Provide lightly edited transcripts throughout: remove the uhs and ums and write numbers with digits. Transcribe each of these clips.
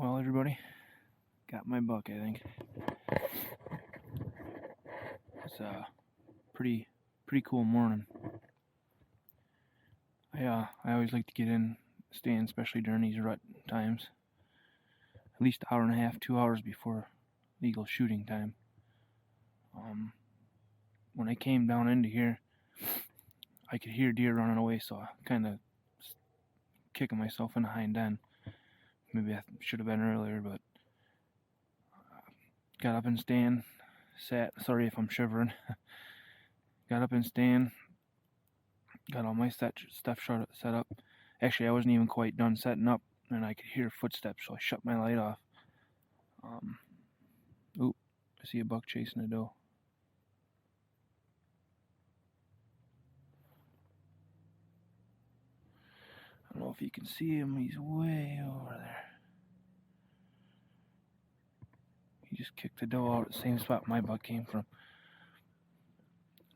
Well, everybody, got my buck, I think. It's a pretty cool morning. I always like to get in, stand, especially during these rut times. At least an hour and a half, 2 hours before legal shooting time. When I came down into here, I could hear deer running away, so I kind of kicking myself in the hind end. Maybe I should have been earlier, but got up and stand, sat. Sorry if I'm shivering. Got up and stand, got all my stuff set up. Actually, I wasn't even quite done setting up, and I could hear footsteps, so I shut my light off. I see a buck chasing a doe. I don't know if you can see him. He's way over there. He just kicked the doe out at the same spot my buck came from.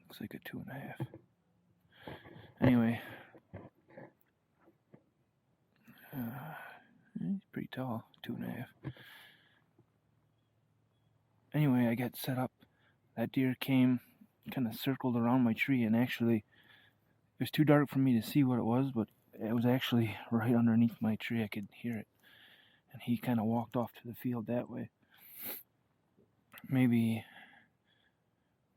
Looks like a 2.5. Anyway, he's pretty tall, 2.5. Anyway, I got set up. That deer came, kind of circled around my tree, and actually, it was too dark for me to see what it was, but it was actually right underneath my tree. I could hear it. And he kind of walked off to the field that way. Maybe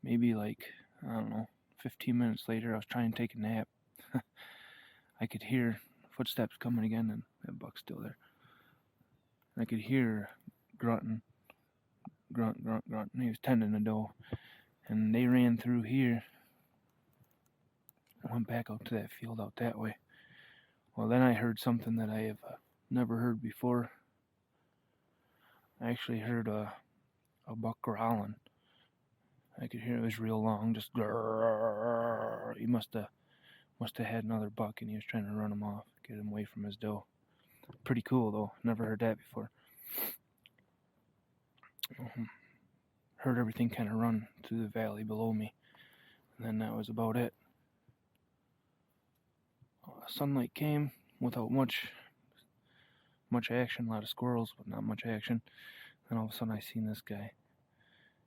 like, I don't know, 15 minutes later, I was trying to take a nap. I could hear footsteps coming again, and that buck's still there. I could hear grunting, grunt, and he was tending a doe. And they ran through here. I went back out to that field out that way. Well, then I heard something that I have never heard before. I actually heard a buck growling. I could hear it was real long, just grrr. He must have had another buck, and he was trying to run him off, get him away from his doe. Pretty cool though. Never heard that before. Heard everything kind of run through the valley below me, and then that was about it. Sunlight came without much action. A lot of squirrels, but not much action. And all of a sudden, I seen this guy.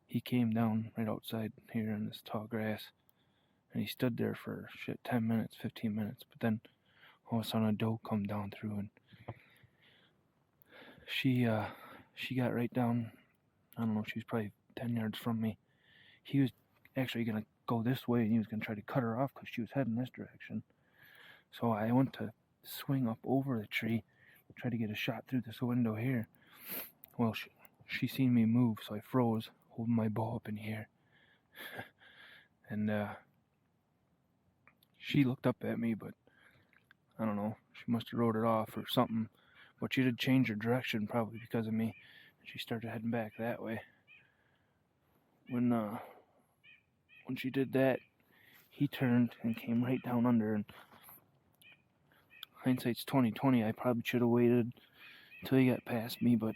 He came down right outside here in this tall grass, and he stood there for 10 minutes, 15 minutes. But then all of a sudden, a doe come down through, and she got right down. I don't know, she was probably 10 yards from me. He was actually gonna go this way, and he was gonna try to cut her off because she was heading this direction. So I went to swing up over the tree, try to get a shot through this window here. Well, she seen me move, so I froze, holding my bow up in the air. And she looked up at me, but I don't know, she must have rode it off or something. But she did change her direction, probably because of me. She started heading back that way. When she did that, he turned and came right down under. And hindsight's 20/20. I probably should have waited until he got past me, but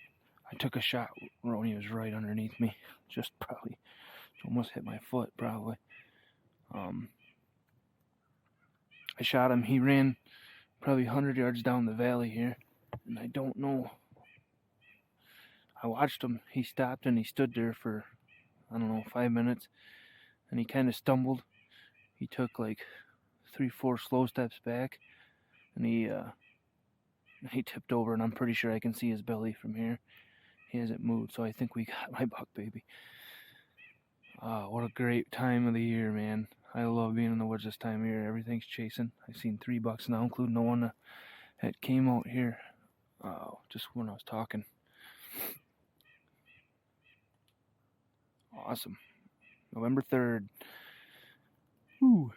I took a shot when he was right underneath me. Just probably almost hit my foot, probably. I shot him. He ran probably 100 yards down the valley here, and I don't know. I watched him. He stopped and he stood there for, 5 minutes, and he kind of stumbled. He took like 3-4 slow steps back, and he tipped over, and I'm pretty sure I can see his belly from here. He hasn't moved, so I think we got my buck, baby. What a great time of the year, man. I love being in the woods this time of year. Everything's chasing. I've seen 3 bucks now, including the one that came out here just when I was talking. Awesome. November 3rd. Whew.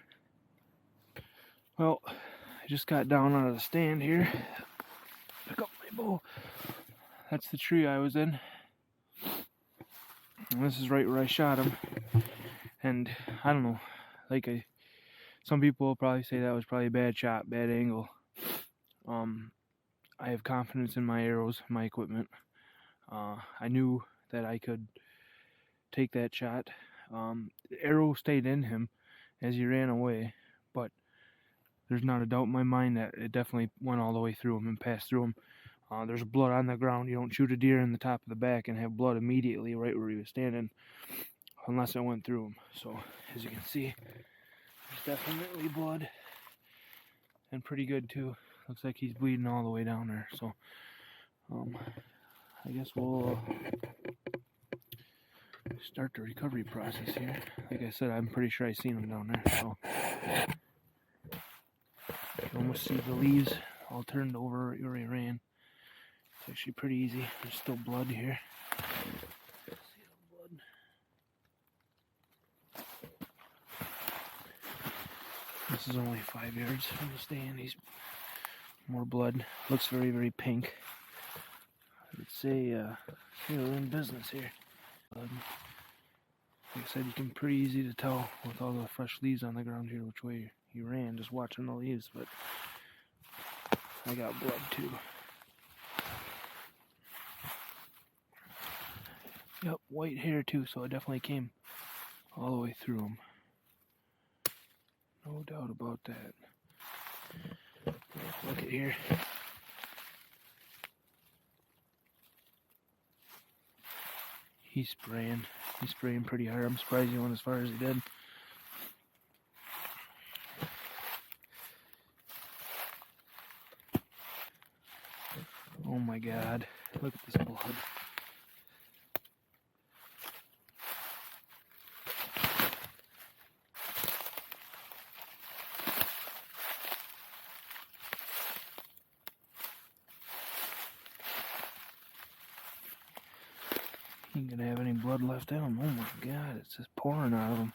Well, I just got down out of the stand here. Pick up my bow. That's the tree I was in. And this is right where I shot him. And I don't know, some people will probably say that was probably a bad shot, bad angle. I have confidence in my arrows, my equipment. I knew that I could take that shot. The arrow stayed in him as he ran away, but there's not a doubt in my mind that it definitely went all the way through him and passed through him. There's blood on the ground. You don't shoot a deer in the top of the back and have blood immediately right where he was standing, unless it went through him. So, as you can see, there's definitely blood, and pretty good too. Looks like he's bleeding all the way down there. So, I guess we'll start the recovery process here. Like I said, I'm pretty sure I seen him down there. So, you can almost see the leaves all turned over where he ran. It's actually pretty easy. There's still blood here. See the blood. This is only 5 yards from the stand. He's more blood. Looks very, very pink. I would say we're in business here. Like I said, you can pretty easy to tell with all the fresh leaves on the ground here which way he ran, just watching the leaves, but I got blood too. Yep, white hair too, so it definitely came all the way through him. No doubt about that. Look at here. He's spraying pretty hard. I'm surprised he went as far as he did. Oh my God, look at this blood. He ain't gonna have any blood left in him. Oh my God, it's just pouring out of him.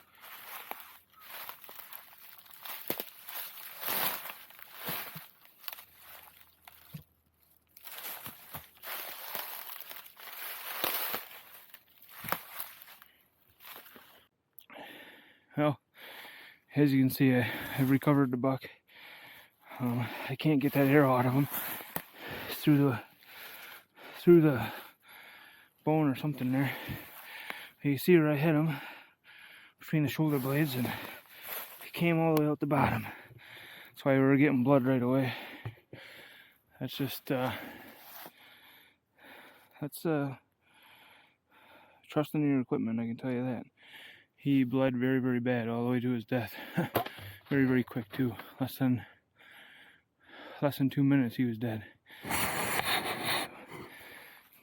Well, as you can see, I've recovered the buck. I can't get that arrow out of him. It's through the bone or something there. You see where I hit him between the shoulder blades, and he came all the way out the bottom. That's why we were getting blood right away. That's just trusting in your equipment, I can tell you that. He bled very, very bad all the way to his death. Very, very quick too. Less than 2 minutes he was dead.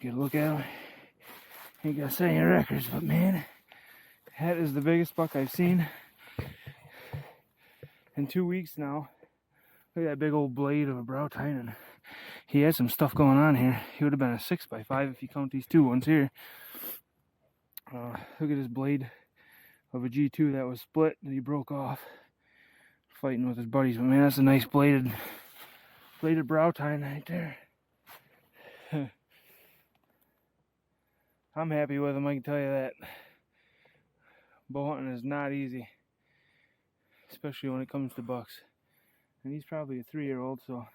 Get a look at him. Ain't gonna set any records, but man, that is the biggest buck I've seen in 2 weeks now. Look at that big old blade of a brow tine, and he had some stuff going on here. He would have been a 6x5 if you count these two ones here. Look at this blade of a G2 that was split and he broke off fighting with his buddies. But man, that's a nice bladed brow tine right there. I'm happy with him, I can tell you that. Bow hunting is not easy, especially when it comes to bucks. And he's probably a 3-year-old, so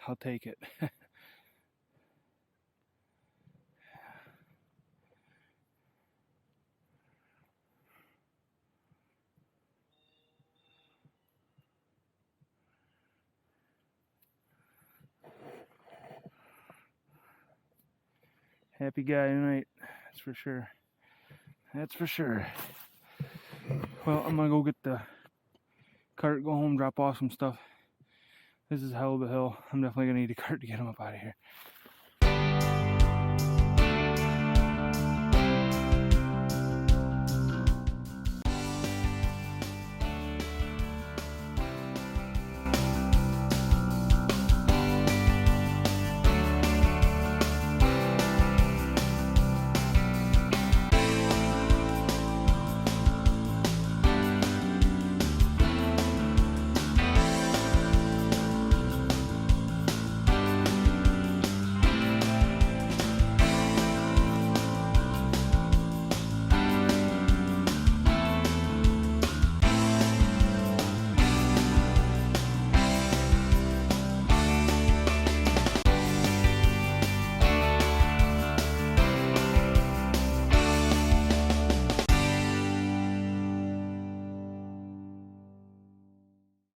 I'll take it. Happy guy tonight, that's for sure. That's for sure. Well, I'm gonna go get the cart, go home, drop off some stuff. This is hell of a hill. I'm definitely gonna need a cart to get him up out of here.